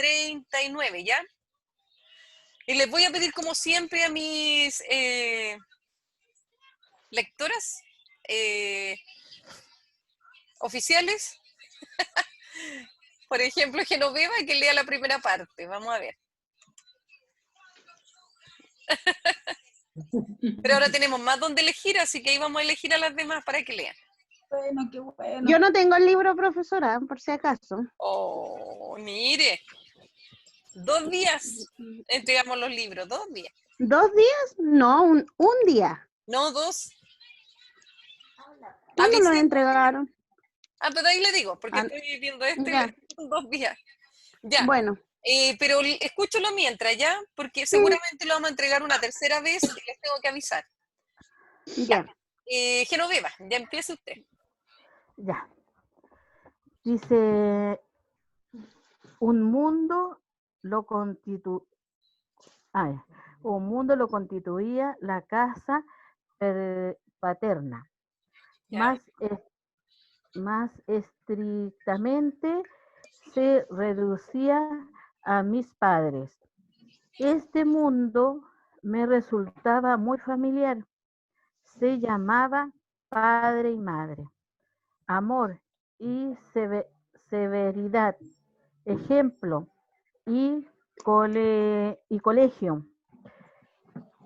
39, ¿ya? Y les voy a pedir, como siempre, a mis lectoras oficiales, por ejemplo, Genoveva, que lea la primera parte. Vamos a ver. Pero ahora tenemos más donde elegir, así que ahí vamos a elegir a las demás para que lean. Bueno, qué bueno. Yo no tengo el libro, profesora, por si acaso. Oh, mire. 2 días entregamos los libros, 2 días. ¿2 días? No, un día. No, 2. ¿Cuándo lo Avisé. entregaron? Pero ahí le digo, porque Ah, estoy viendo esto y ya. 2 días. Ya. Bueno, Pero escúchalo mientras, ¿ya? Porque seguramente lo vamos a entregar una tercera vez y les tengo que avisar. ya. Genoveva, ya empiece usted. Ya. Dice, un mundo lo constituía la casa paterna. ¿Ya? Más estrictamente se reducía a mis padres. Este mundo me resultaba muy familiar. Se llamaba padre y madre. Amor y severidad, ejemplo y colegio.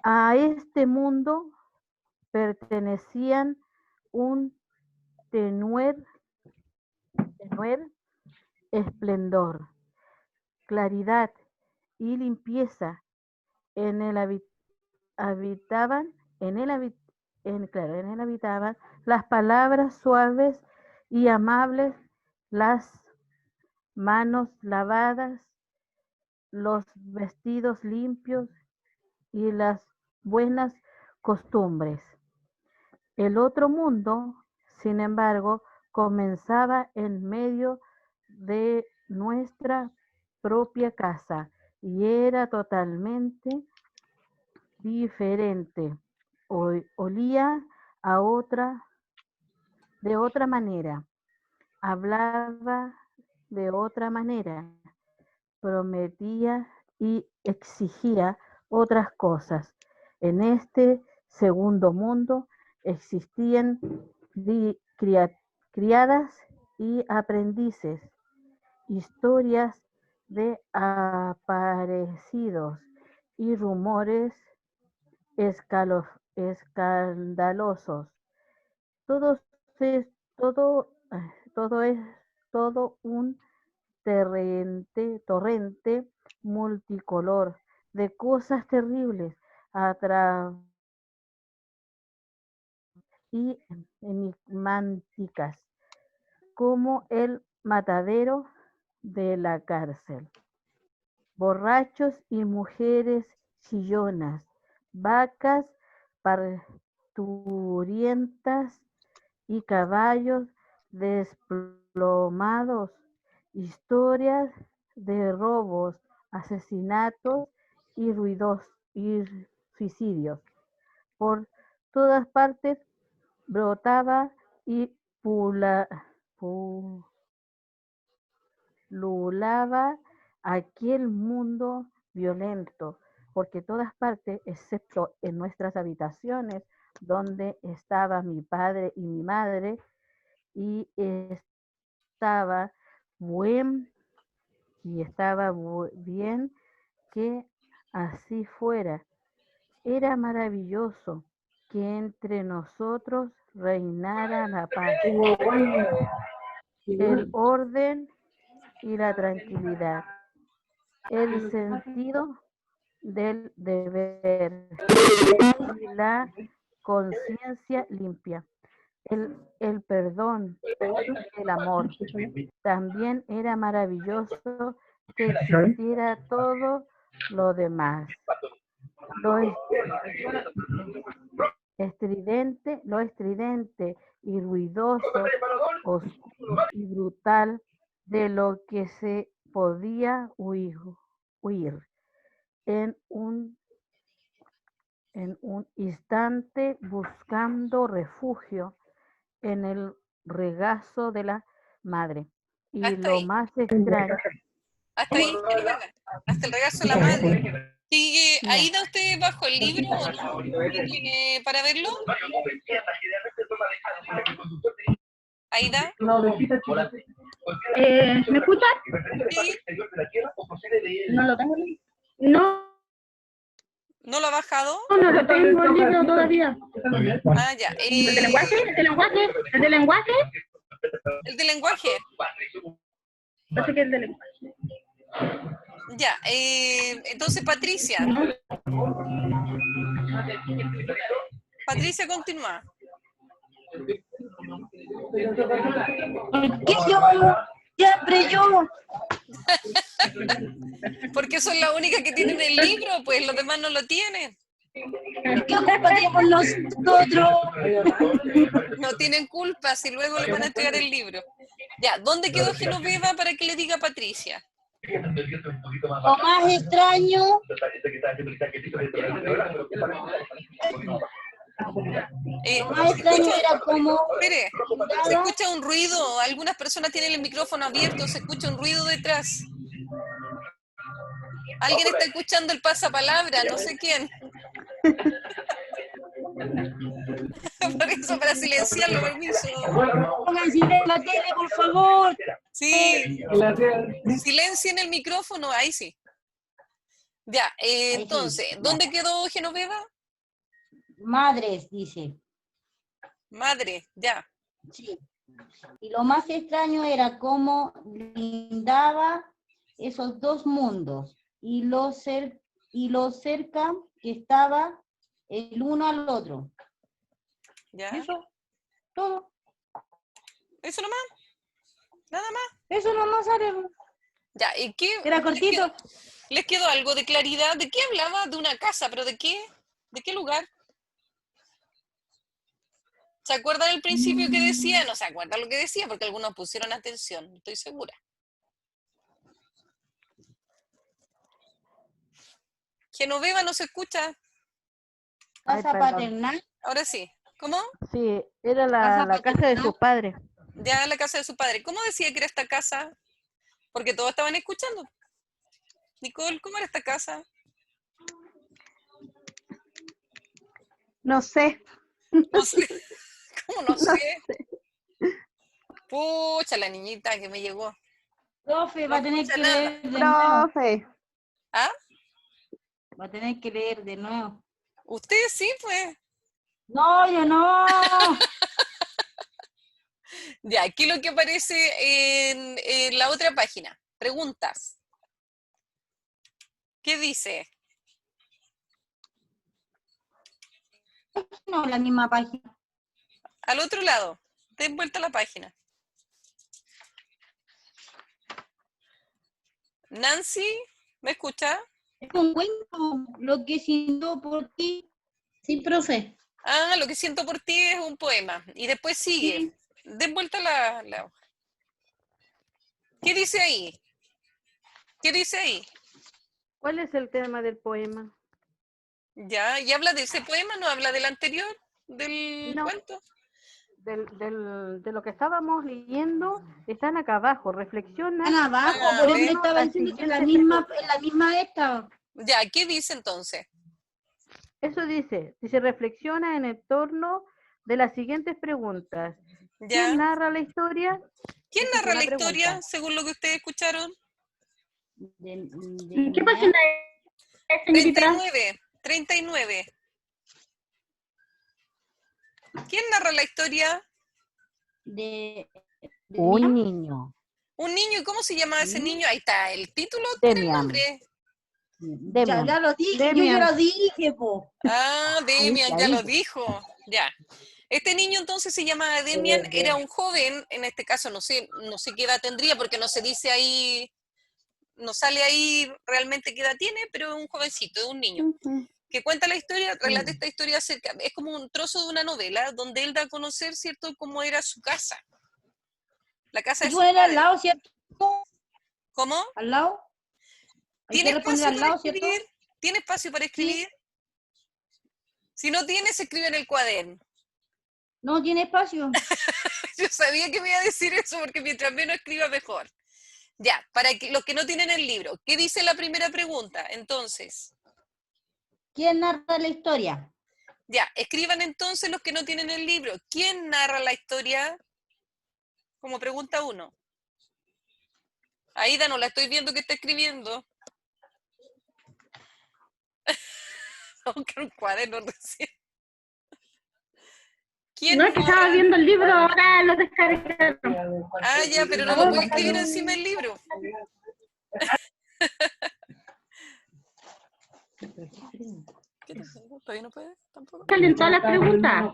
A este mundo pertenecían un tenuer esplendor, claridad y limpieza. En él habitaban las palabras suaves y amables, las manos lavadas, los vestidos limpios y las buenas costumbres. El otro mundo, sin embargo, comenzaba en medio de nuestra propia casa y era totalmente diferente. Olía de otra manera, hablaba de otra manera, prometía y exigía otras cosas. En este segundo mundo existían criadas y aprendices, historias de aparecidos y rumores escandalosos. Todo es todo un torrente multicolor de cosas terribles y enigmáticas, como el matadero de la cárcel. Borrachos y mujeres chillonas, vacas parturientas y caballos desplomados, historias de robos, asesinatos y suicidios. Por todas partes brotaba y pululaba aquel mundo violento, porque todas partes, excepto en nuestras habitaciones, donde estaba mi padre y mi madre, y estaba bien que así fuera. Era maravilloso que entre nosotros reinara la paz, el orden y la tranquilidad, el sentido del deber y la conciencia limpia, el perdón, el amor. También era maravilloso que existiera todo lo demás. Lo estridente y ruidoso, oscuro y brutal de lo que se podía huir en un instante, buscando refugio en el regazo de la madre. Y Hasta lo ahí. más extraño, Hasta ahí, Genoveva. Hasta el regazo de la madre. ¿Sigue Ya. Aida usted bajo el libro o no? ¿Tiene para verlo? Aida, ¿Me escuchan? ¿sí? No lo tengo. No, ¿No lo ha bajado? no lo tengo el libro todavía. Ah, ya. ¿El de lenguaje? ¿El de lenguaje? ¿El de lenguaje? El de lenguaje. Parece que es el de lenguaje. Ya. Entonces, Patricia. Patricia, continúa. ¿Qué yo? Siempre yo. Porque son las únicas que tienen el libro, pues los demás no lo tienen. ¿Qué culpa tenemos nosotros? No tienen culpa si luego le van a entregar el libro. Ya, ¿dónde quedó Genoveva para que le diga a Patricia? Lo más extraño. Lo más extraño era como. Espere, se escucha un ruido. Algunas personas tienen el micrófono abierto, se escucha un ruido detrás. Alguien está escuchando el pasapalabra, no sé quién. Por eso, para silenciarlo, permiso. Pongan silencio la tele, por favor. Sí, silencien el micrófono, ahí sí. Ya, entonces, ¿dónde quedó Genoveva? Madres, dice. Madre, ya. Sí. Y lo más extraño era cómo lindaba esos dos mundos y lo cerca que estaba el uno al otro. ¿Ya? Eso, todo. ¿Eso nomás? ¿Nada más? Eso nomás sale. Ya, ¿y qué? Era cortito. ¿Les quedó algo de claridad? ¿De qué hablaba? De una casa, ¿pero de qué? ¿De qué lugar? ¿Se acuerdan al principio que decía? No se acuerdan lo que decía, porque algunos pusieron atención, estoy segura. Genoveva no se escucha. Ay, Casa perdón. paternal. Ahora sí. ¿Cómo? Sí, era Casa la casa de paternal. sus padres. Ya la casa de su padre. ¿Cómo decía que era esta casa? Porque todos estaban escuchando. Nicole, ¿cómo era esta casa? No sé. No sé. ¿Cómo no No sé? sé. Pucha, la niñita que me llegó. Profe, va a tener escucha que nada. leer de nuevo. Profe. ¿Ah? Va a tener que leer de nuevo. Usted sí, pues. No, yo no. Ya, ¿qué es lo que aparece en la otra página? Preguntas. ¿Qué dice? No, la misma página. Al otro lado. Den vuelta a la página. Nancy, ¿me escucha? Es un cuento, lo que siento por ti. Sí, profe. Ah, lo que siento por ti es un poema. Y después sigue. Sí. Den vuelta la hoja. ¿Qué dice ahí? ¿Qué dice ahí? ¿Cuál es el tema del poema? Ya, ¿y habla de ese poema? ¿No habla del anterior? ¿Del No. cuento? De lo que estábamos leyendo, están acá abajo. Reflexiona. Están abajo, Ah, por a eso ver. le estaba La diciendo que siguiente la misma esta. Ya, ¿qué dice entonces? Eso dice reflexiona en el torno de las siguientes preguntas. ¿Ya? ¿Quién narra la historia? ¿Quién Esa es narra una la historia, pregunta. según lo que ustedes escucharon? ¿Qué página es, señorita? 39, 39. ¿Quién narra la historia? De Un niño. Un niño, ¿y cómo se llamaba ese niño? Ahí está, el título, Demian. tiene el nombre. Demian. Ya lo dije, Demian. yo ya lo dije, po. Ah, Demian, ya ahí. lo dijo. Ya. Este niño entonces se llamaba Demian, era un joven, en este caso no sé qué edad tendría, porque no se dice ahí, no sale ahí realmente qué edad tiene, pero es un jovencito, es un niño, Ujú. que cuenta la historia, relata esta historia acerca, es como un trozo de una novela, donde él da a conocer, ¿cierto?, cómo era su casa. La casa de Tú su eres al padre. lado, ¿cierto? ¿Cómo? ¿Al lado? Hay ¿Tiene que responder espacio al para lado, ¿cierto? escribir? ¿Tiene espacio para escribir? Si no tiene, se escribe en el cuaderno. No tiene espacio. Yo sabía que me iba a decir eso porque mientras menos escriba mejor. Ya, para que, los que no tienen el libro, ¿qué dice la primera pregunta? Entonces, ¿Quién narra la historia? ya, escriban entonces los que no tienen el libro. ¿Quién narra la historia? Como pregunta 1. Aida, no la estoy viendo que está escribiendo. Aunque un cuaderno recién. ¿Quién No, es que estaba narra? viendo el libro, ahora lo descargaron. Ah, ya, pero no lo puede escribir encima del libro. ¿Qué te pasó? ¿Todavía no puede? ¿Tampoco? Salen todas las preguntas.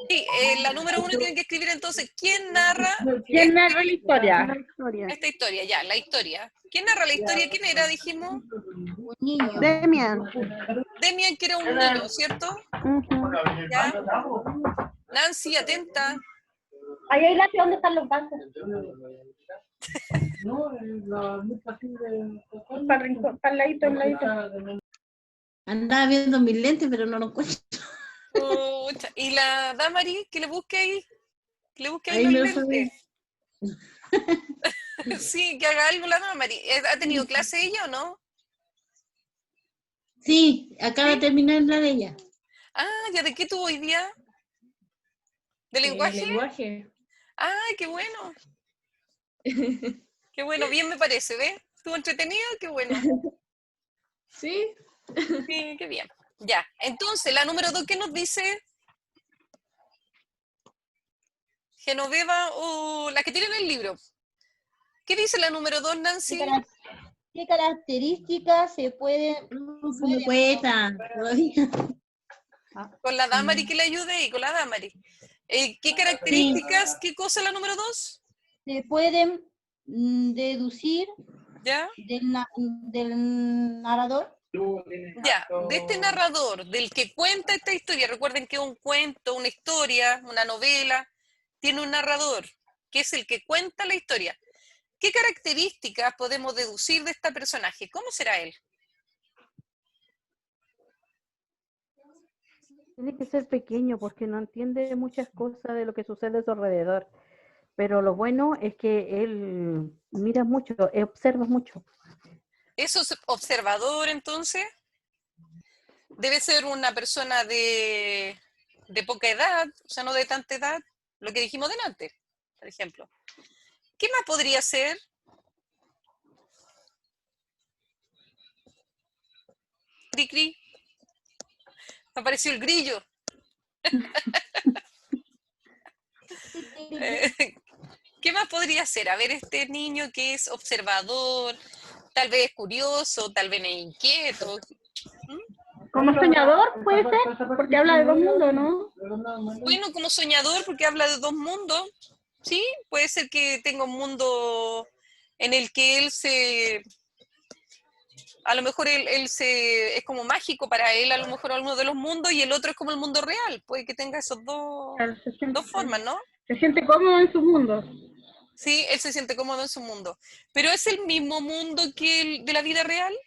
Sí, la número 1 tiene que escribir entonces, ¿quién narra ¿Quién narra la historia? La historia. esta historia? Ya, la historia. ¿Quién narra la historia? ¿Quién era, dijimos? Un niño. Demian. Demian, que era un niño, ¿cierto? Ujú. Ya. Nancy, atenta. Ahí hay lápiz, ¿dónde están los vasos? Para el rincón, para el ladito, al ladito. Andaba viendo mis lentes, pero no lo encuentro. Pucha. Y la Damari, que le busque ahí. Que le busque ahí Ahí los me lentes. Sí, que haga algo la Damari. ¿Ha tenido clase ella o no? Sí, acaba de terminar la de ella. Ah, ¿ya de qué tuvo hoy día? ¿De lenguaje? Lenguaje. ¡Ay, qué bueno! Qué bueno, bien me parece, ¿ves? ¿Estuvo entretenido? Qué bueno. Sí. Sí, qué bien. Ya, entonces, la número 2, ¿qué nos dice? Genoveva o la que tiene en el libro. ¿Qué dice la número 2, Nancy? ¿Qué características se pueden... No se me cuesta todavía. Con la Damari que le ayude y con la Damari. ¿Qué características? ¿Qué cosa la número 2? se pueden deducir ¿Ya? del narrador? Ya, de este narrador, del que cuenta esta historia, recuerden que es un cuento, una historia, una novela, tiene un narrador, que es el que cuenta la historia. ¿Qué características podemos deducir de este personaje? ¿Cómo será él? Tiene que ser pequeño porque no entiende muchas cosas de lo que sucede a su alrededor. Pero lo bueno es que él mira mucho, observa mucho. ¿Eso es observador entonces? Debe ser una persona de poca edad, o sea, no de tanta edad, lo que dijimos delante, por ejemplo. ¿Qué más podría ser? Cri, cri. Me apareció el grillo. ¿Qué más podría ser? A ver, este niño que es observador, tal vez curioso, tal vez inquieto. Como soñador, puede ser, porque habla de dos mundos, ¿no? Bueno, como soñador, porque habla de dos mundos. Sí, puede ser que tenga un mundo en el que él se... A lo mejor él se, es como mágico para él, a lo mejor uno de los mundos, y el otro es como el mundo real. Puede que tenga esos Claro, dos formas, ¿no? se siente cómodo en su mundo. Sí, él se siente cómodo en su mundo. Pero ¿es el mismo mundo que el de la vida real?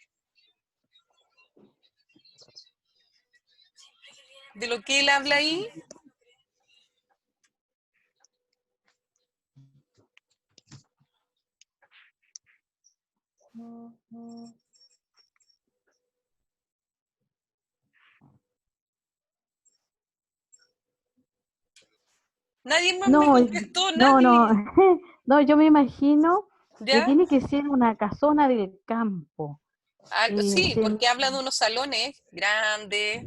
¿De lo que él habla ahí? Nadie más me No, contestó, no, nadie. no, no, yo me imagino que ¿Ya? tiene que ser una casona del campo. Sí, Se- porque habla de unos salones grandes.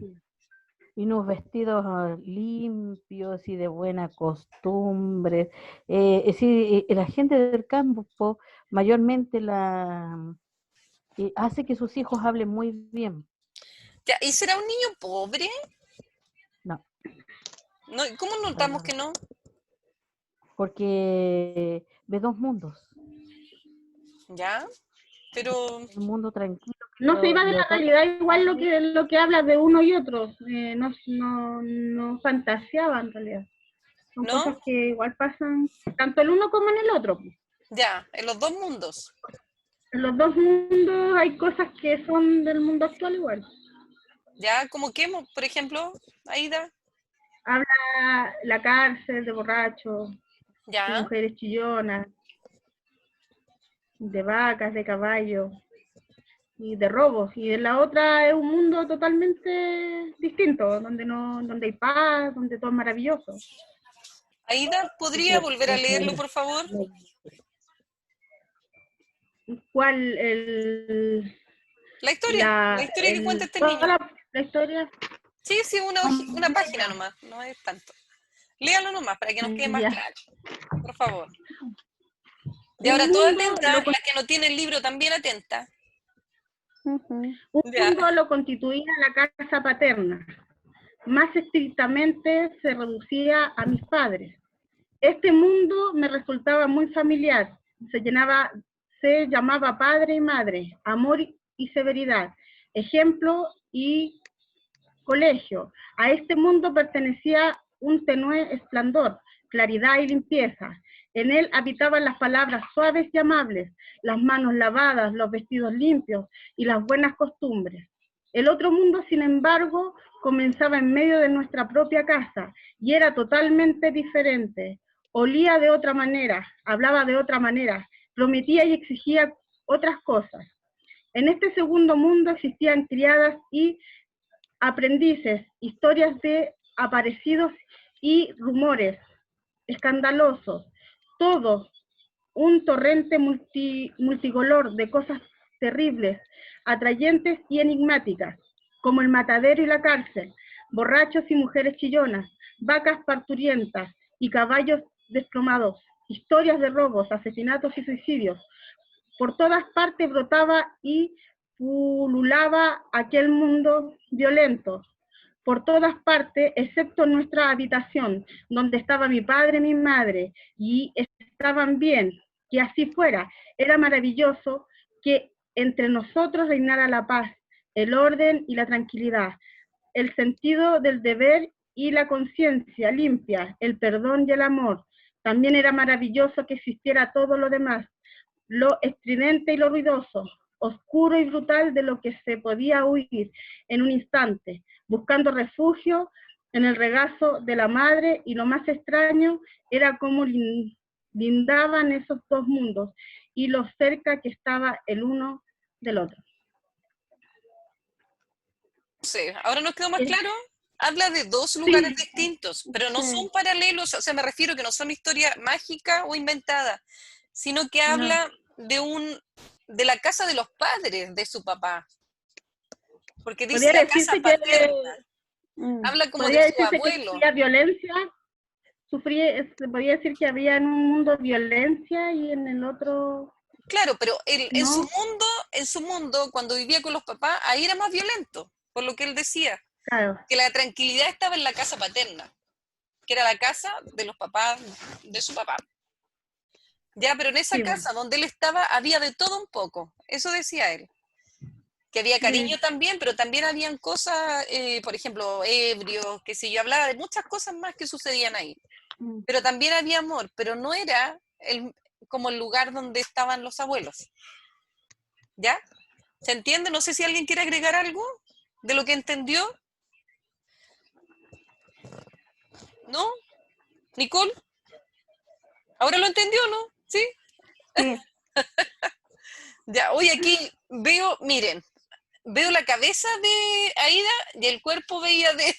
y unos vestidos limpios y de buena costumbre. Sí, la gente del campo mayormente hace que sus hijos hablen muy bien. Ya, ¿y será un niño pobre? No, No, ¿cómo para notamos nada. que no? Porque ve dos mundos. ¿Ya? Pero, Un mundo tranquilo. No se iba de la trata- realidad igual lo que habla de uno y otro. No fantaseaba en realidad. Son ¿no? cosas que igual pasan tanto el uno como en el otro. Ya, en los dos mundos. En los dos mundos hay cosas que son del mundo actual igual. ¿Ya? ¿Como qué, por ejemplo, Aida? Habla la cárcel de borrachos, de ¿Ya? mujeres chillonas. de vacas, de caballos y de robos. Y en la otra es un mundo totalmente distinto, donde hay paz, donde todo es maravilloso. Aida, ¿podría volver a leerlo, por favor? ¿Cuál? La historia que cuenta este niño. La historia. Sí, una página nomás, no es tanto. Léalo nomás para que nos quede más Ya. claro, por favor. Y ahora toda atenta, la que no tiene el libro también atenta. Ujú. Un Ya. mundo lo constituía la casa paterna. Más estrictamente se reducía a mis padres. Este mundo me resultaba muy familiar. Se llamaba padre y madre, amor y severidad, ejemplo y colegio. A este mundo pertenecía un tenue esplendor, claridad y limpieza. En él habitaban las palabras suaves y amables, las manos lavadas, los vestidos limpios y las buenas costumbres. El otro mundo, sin embargo, comenzaba en medio de nuestra propia casa y era totalmente diferente. Olía de otra manera, hablaba de otra manera, prometía y exigía otras cosas. En este segundo mundo existían criadas y aprendices, historias de aparecidos y rumores escandalosos, todo un torrente multicolor de cosas terribles, atrayentes y enigmáticas, como el matadero y la cárcel, borrachos y mujeres chillonas, vacas parturientas y caballos desplomados, historias de robos, asesinatos y suicidios. Por todas partes brotaba y pululaba aquel mundo violento. Por todas partes, excepto en nuestra habitación, donde estaba mi padre y mi madre, y estaban bien, que así fuera. Era maravilloso que entre nosotros reinara la paz, el orden y la tranquilidad, el sentido del deber y la conciencia limpia, el perdón y el amor. También era maravilloso que existiera todo lo demás, lo estridente y lo ruidoso, oscuro y brutal de lo que se podía huir en un instante, buscando refugio en el regazo de la madre, y lo más extraño era cómo lindaban esos dos mundos y lo cerca que estaba el uno del otro. Sí, ahora nos quedó más claro. Habla de dos lugares distintos, pero no son paralelos, o sea, me refiero que no son historia mágica o inventada, sino que habla de la casa de los padres de su papá. Porque dice Podría la casa decirse que paterna. Habla como podría de su decirse que abuelo. sufría violencia, se podría decir que había en un mundo violencia y en el otro. Claro, pero él, ¿no? en su mundo, cuando vivía con los papás, ahí era más violento, por lo que él decía. Claro. Que la tranquilidad estaba en la casa paterna, que era la casa de los papás, de su papá. Ya, pero en esa casa donde él estaba había de todo un poco, eso decía él. Que había cariño también, pero también habían cosas, por ejemplo, ebrios, que sé yo, hablaba de muchas cosas más que sucedían ahí. Pero también había amor, pero no era como el lugar donde estaban los abuelos. ¿Ya? ¿Se entiende? No sé si alguien quiere agregar algo de lo que entendió. ¿No? ¿Nicole? ¿Ahora lo entendió, no? ¿Sí? Sí. Ya, hoy aquí veo, miren, veo la cabeza de Aida y el cuerpo veía de...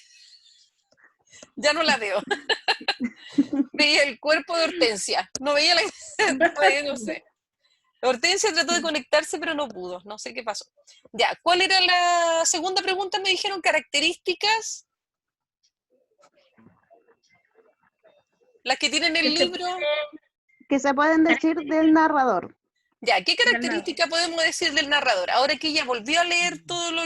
Ya no la veo. Veía el cuerpo de Hortensia. No veía la... no sé. Hortensia trató de conectarse, pero no pudo. No sé qué pasó. Ya, ¿cuál era la segunda pregunta? Me dijeron características. Las que tienen el libro. Que se pueden decir del narrador. Ya, ¿qué característica podemos decir del narrador? Ahora que ella volvió a leer toda la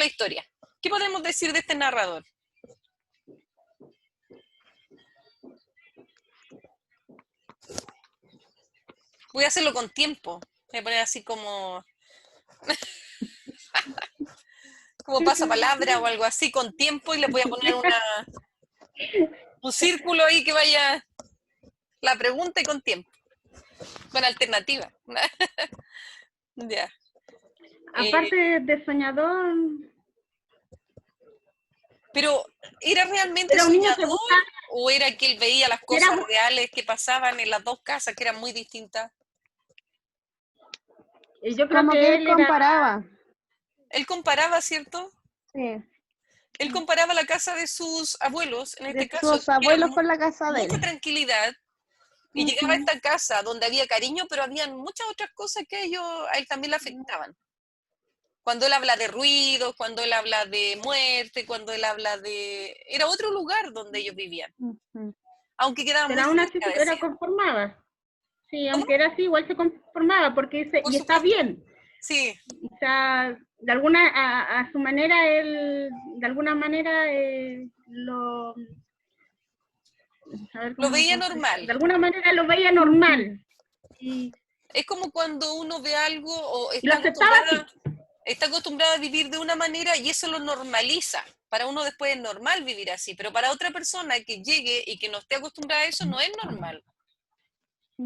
historia. ¿Qué podemos decir de este narrador? Voy a hacerlo con tiempo. Voy a poner así como pasapalabra o algo así con tiempo, y le voy a poner un círculo ahí que vaya la pregunta y con tiempo. Con alternativa. Ya. Aparte de soñador. Pero, ¿era realmente Pero soñador o era que él veía las cosas reales que pasaban en las dos casas, que eran muy distintas? Yo creo Como que que él él era, comparaba. Él comparaba, ¿cierto? Sí. Él comparaba la casa de sus abuelos, en este De caso, sus que era abuelos con la casa de mucha él. tranquilidad, y llegaba a Ujú. esta casa donde había cariño, pero habían muchas otras cosas que a él también le afectaban. Cuando él habla de ruidos, cuando él habla de muerte, cuando él habla de... Era otro lugar donde ellos vivían, Ujú. aunque quedaban muy pero aún así cerca, se era decía. conformaba. Sí, ¿Cómo? aunque era así, igual se conformaba, porque dice, Por y está supuesto. bien. Sí, O sea, de alguna, a su manera, él, de alguna manera, a ver lo cómo lo veía puedo expresar. normal. De alguna manera lo veía normal. Y, Es como cuando uno ve algo o y lo aceptaba así. está acostumbrada a vivir de una manera y eso lo normaliza. Para uno después es normal vivir así, pero para otra persona que llegue y que no esté acostumbrada a eso no es normal. Sí.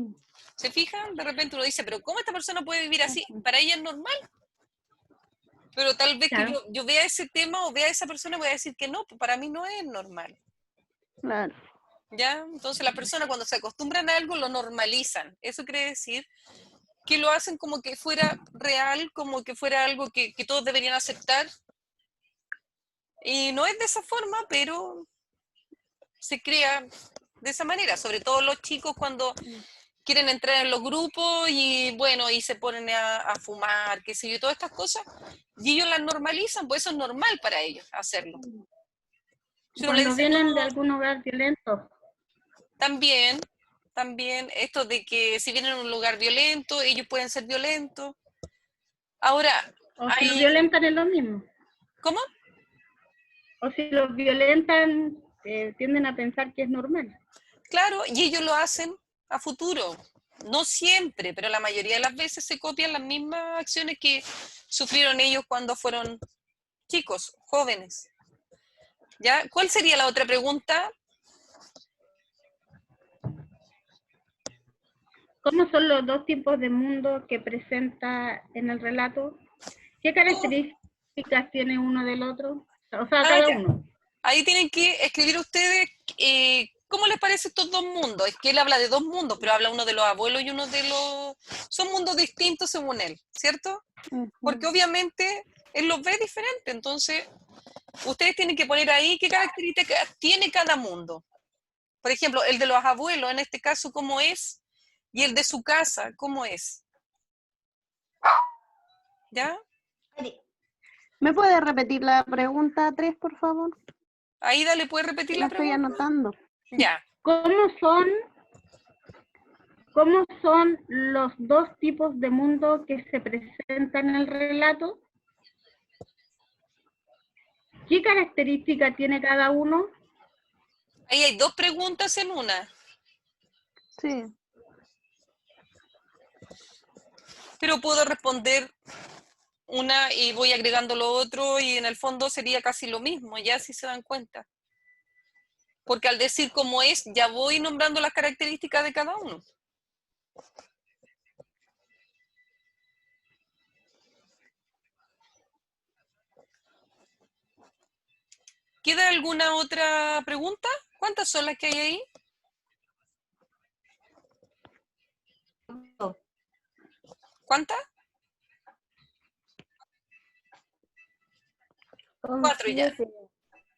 ¿Se fijan? De repente uno dice, pero ¿cómo esta persona puede vivir así? Para ella es normal. Pero tal vez que Claro. yo vea ese tema o vea a esa persona voy a decir que no, pues para mí no es normal. Claro. ¿Ya? Entonces las personas cuando se acostumbran a algo lo normalizan. Eso quiere decir que lo hacen como que fuera real, como que fuera algo que todos deberían aceptar. Y no es de esa forma, pero se crea de esa manera, sobre todo los chicos cuando quieren entrar en los grupos y bueno, y se ponen a fumar, qué sé yo, todas estas cosas, y ellos las normalizan, pues eso es normal para ellos hacerlo. Si uno le Cuando dice, no, vienen de algún hogar violento, también, esto de que si vienen a un lugar violento, ellos pueden ser violentos. Ahora, o si los hay, violentan es lo mismo. ¿cómo? O si los violentan, tienden a pensar que es normal. Claro, y ellos lo hacen a futuro. No siempre, pero la mayoría de las veces se copian las mismas acciones que sufrieron ellos cuando fueron chicos, jóvenes. ¿Ya? ¿Cuál sería la otra pregunta? ¿Cómo son los dos tipos de mundo que presenta en el relato? ¿Qué características tiene uno del otro? O sea, Ah, cada ya. uno. Ahí tienen que escribir ustedes cómo les parece estos dos mundos. Es que él habla de dos mundos, pero habla uno de los abuelos y uno de los... Son mundos distintos según él, ¿cierto? Porque Ujú. obviamente él los ve diferente. Entonces, ustedes tienen que poner ahí qué características tiene cada mundo. Por ejemplo, el de los abuelos, en este caso, ¿cómo es? Y el de su casa, ¿cómo es? ¿Ya? ¿Me puede repetir la pregunta 3, por favor? Aida, ¿le puede repetir La la estoy pregunta? anotando. Ya. ¿Cómo son los dos tipos de mundo que se presentan en el relato? ¿Qué característica tiene cada uno? Ahí hay dos preguntas en una. Sí. Pero puedo responder una y voy agregando lo otro y en el fondo sería casi lo mismo, ya si se dan cuenta. Porque al decir cómo es, ya voy nombrando las características de cada uno. ¿Queda alguna otra pregunta? ¿Cuántas son las que hay ahí? ¿Cuántas? Son 4 ya. 7.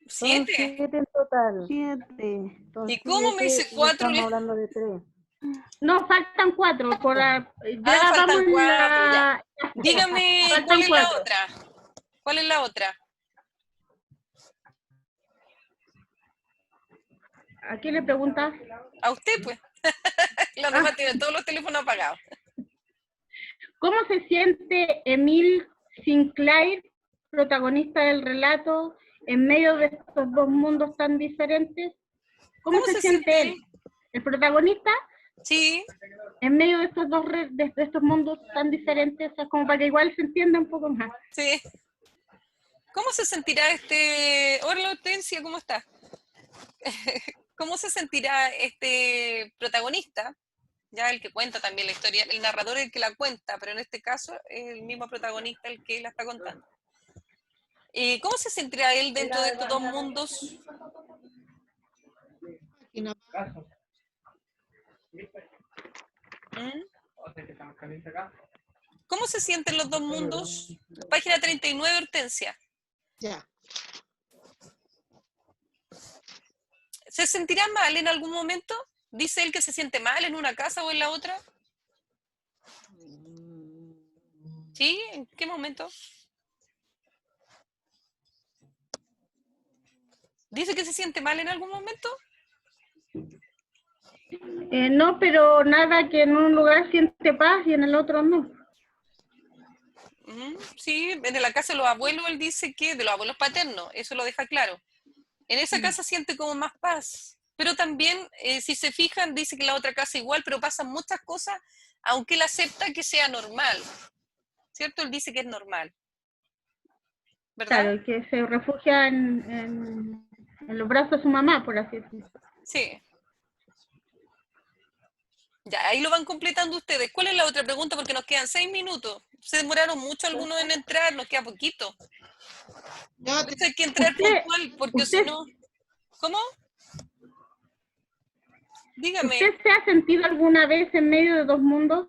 Son 7. 7 en total. 7. Son ¿Y cómo me 7 dice y 4? estamos hablando de 3. No, faltan 4. Ya vamos Faltan en 4 ya. la... Dígame, ¿cuál Faltan es la 4. otra? ¿Cuál es la otra? ¿A quién le preguntas? A usted, pues. Los demás tienen todos los teléfonos apagados. ¿Cómo se siente Emile Sinclair, protagonista del relato, en medio de estos dos mundos tan diferentes? ¿Cómo ¿Cómo se se siente siente él, él? el protagonista, Sí, en medio de estos de estos mundos tan diferentes? O sea, como para que igual se entienda un poco más. sí. ¿Cómo se sentirá Hola, Hortensia, ¿cómo está? ¿Cómo se sentirá este protagonista? Ya el que cuenta también la historia, el narrador es el que la cuenta, pero en este caso es el mismo protagonista el que la está contando. ¿Cómo se sentirá él dentro de estos dos mundos? Y no, ¿Mm? ¿Cómo se sienten los dos mundos? Página 39, Hortensia. Ya. ¿Se sentirá mal en algún momento? ¿Dice él que se siente mal en una casa o en la otra? ¿Sí? ¿En qué momento? ¿Dice que se siente mal en algún momento? No, pero nada que en un lugar siente paz y en el otro no. Sí, en la casa de los abuelos él dice que, de los abuelos paternos, eso lo deja claro. En esa casa siente como más paz, pero también, si se fijan, dice que en la otra casa igual, pero pasan muchas cosas, aunque él acepta que sea normal, ¿cierto? Él dice que es normal, ¿verdad? Claro, que se refugia en los brazos de su mamá, por así decirlo. Sí. Ya, ahí lo van completando ustedes. ¿Cuál es la otra pregunta? Porque nos quedan 6 minutos. Se demoraron mucho algunos en entrar, nos queda poquito. Por eso hay que entrar puntual, porque si no... ¿Cómo? Dígame. ¿Usted se ha sentido alguna vez en medio de dos mundos?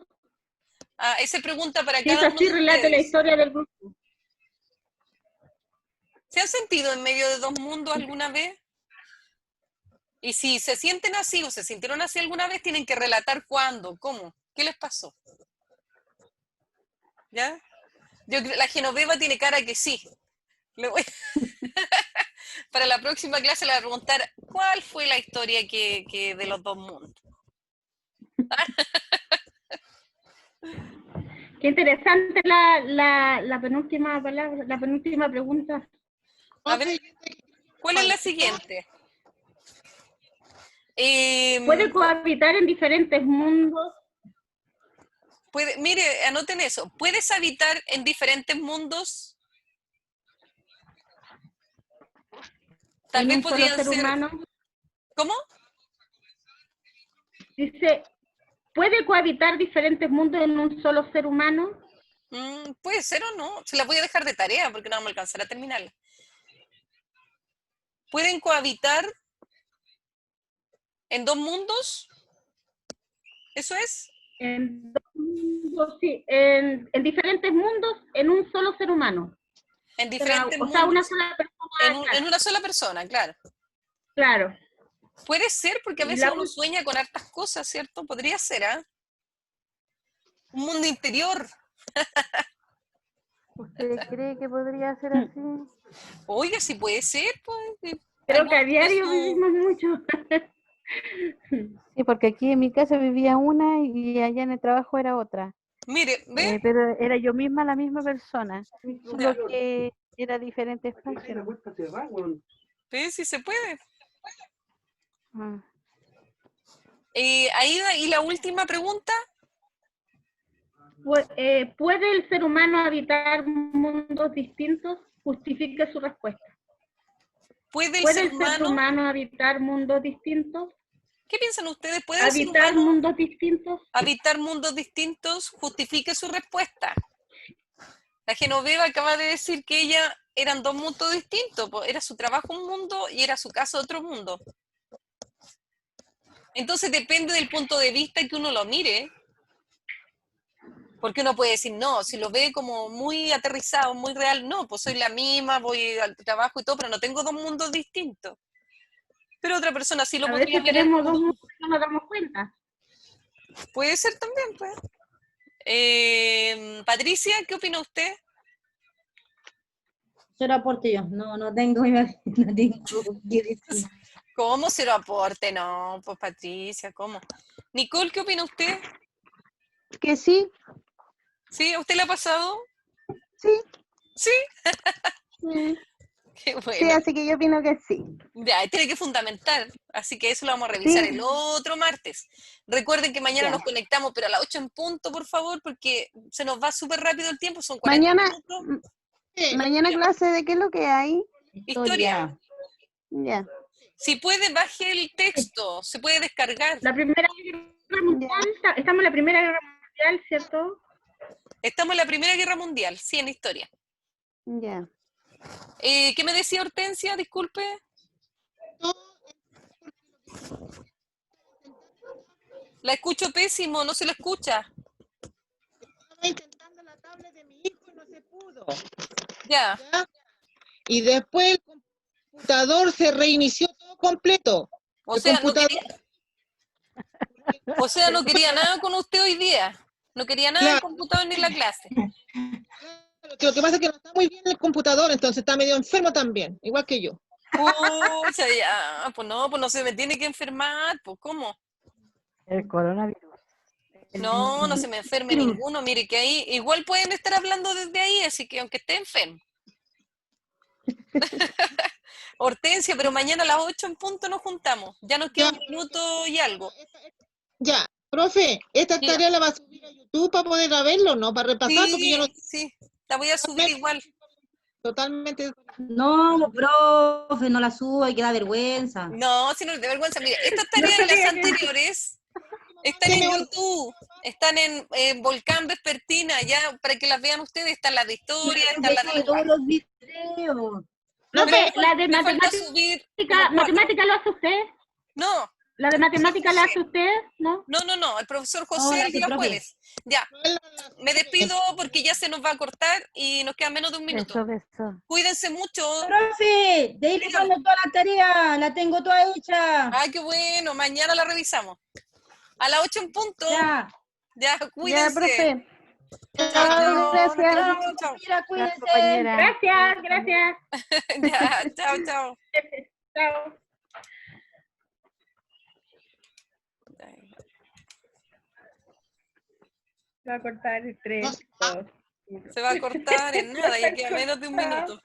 Ah, esa pregunta para Si es cada uno así, de relate la ustedes. historia del grupo. ¿Se han sentido en medio de dos mundos alguna vez? Y si se sienten así o se sintieron así alguna vez, tienen que relatar cuándo, cómo, qué les pasó. ¿Ya? La Genoveva tiene cara que sí. Para la próxima clase le voy a preguntar cuál fue la historia que de los dos mundos. Qué interesante la penúltima palabra, la penúltima pregunta. A ver, ¿cuál es la siguiente? ¿Puede cohabitar en diferentes mundos? Mire, anoten eso. ¿Puedes habitar en diferentes mundos? Tal ¿En vez un solo podrían ser ser... humano? ¿Cómo? Dice, ¿puede cohabitar diferentes mundos en un solo ser humano? Puede ser o no. Se la voy a dejar de tarea porque no vamos a alcanzar a terminarla. ¿Pueden cohabitar en dos mundos? ¿Eso es? En dos mundos, sí, en diferentes mundos en un solo ser humano. En diferentes O sea, una mundos. sola persona. En una sola persona, claro. Claro. Puede ser, porque a Y veces uno sueña con hartas cosas, ¿cierto? Podría ser, ¿ah? Un mundo interior. ¿Usted cree que podría ser así? Oiga, sí puede ser, pues. Creo que a diario vivimos mucho. Sí, porque aquí en mi casa vivía una y allá en el trabajo era otra. Mire, ¿ve? Pero era yo misma la misma persona, Ya. solo que era diferente espacio. ¿Ve? Sí se puede. Ah. Aida, y la última pregunta. ¿Puede el ser humano habitar mundos distintos? Justifique su respuesta. ¿Puede el ¿Puede ser el ser humano? humano habitar mundos distintos? ¿Qué piensan ustedes? ¿Puede el ser ¿Habitar humano mundos distintos? habitar mundos distintos? Justifique su respuesta. La Genoveva acaba de decir que ella eran dos mundos distintos. Era su trabajo un mundo y era su casa otro mundo. Entonces depende del punto de vista que uno lo mire. Porque uno puede decir, no, si lo ve como muy aterrizado, muy real, no, pues soy la misma, voy al trabajo y todo, pero no tengo dos mundos distintos. Pero otra persona sí lo A podría veces mirar. tenemos dos mundos y no nos damos cuenta. Puede ser también, pues. Patricia, ¿qué opina usted? Solo aporte yo, no tengo qué decir. ¿Cómo se lo aporte? No, pues Patricia, ¿cómo? Nicole, ¿qué opina usted? Que sí, ¿Sí? ¿A usted le ha pasado? sí, ¿Sí? sí, Qué sí, bueno. así que yo opino que sí. Ya, tiene que fundamentar, así que eso lo vamos a revisar Sí. el otro martes. Recuerden que mañana Ya. nos conectamos, pero a las 8 en punto, por favor, porque se nos va súper rápido el tiempo, son 40 Mañana, minutos. mañana clase de qué es lo que hay. Historia. Ya. Si puede, baje el texto, se puede descargar. La Primera Guerra Mundial, estamos en la Primera Guerra Mundial, ¿cierto? Estamos en la Primera Guerra Mundial, sí, en historia. Ya. ¿Qué me decía Hortensia? Disculpe. La escucho pésimo, no se la escucha. Estaba intentando la se pudo. Ya. ¿Ya? Y después el computador se reinició todo completo. O El sea, no computador, quería, o sea, no quería nada con usted hoy día. No quería nada del claro, computador ni la clase. claro, que lo que pasa es que no está muy bien el computador, entonces está medio enfermo también, igual que yo. Pucha, ya, pues no se me tiene que enfermar, pues ¿cómo? El coronavirus. No, no se me enferme ninguno, mire que ahí igual pueden estar hablando desde ahí, así que aunque esté enfermo. Hortensia, pero mañana a las 8 en punto nos juntamos. Ya nos queda Ya, un minuto y algo. ya, profe, esta Diga. tarea la va a subir a YouTube para poder verlo, ¿no? Para repasar, porque yo no Sí, la voy a subir igual. totalmente. No, profe, no la suba y que da vergüenza. No, si no es de vergüenza. Mire, estas No tareas y las sabía que... anteriores están en YouTube, están en Volcán Vespertina, ya para que las vean ustedes. Están las de historia, están las de Sube todos lenguaje. los videos. No Pero sé, la de me falta matemática, subir como 4. matemática lo hace usted. No, La de profesor matemática la hace José. usted, ¿no? No, el profesor No, José la el hace día profe. jueves. Ya, me despido porque ya se nos va a cortar y nos queda menos de un minuto. Beso. Cuídense mucho. Profe, de ahí le Dígame. mando toda la tarea, la tengo toda hecha. Ay, qué bueno, mañana la revisamos. A las 8 en punto. Ya. Ya, Ya, cuídense. profe. Chao, Chao, nos gracias. queremos Chao, mucho, chao. compañera, Chao, cuídense. compañera. Gracias. Ya, chao. Chao. Se va a cortar el 3, 2. Se va a cortar en nada, ya queda menos de un minuto.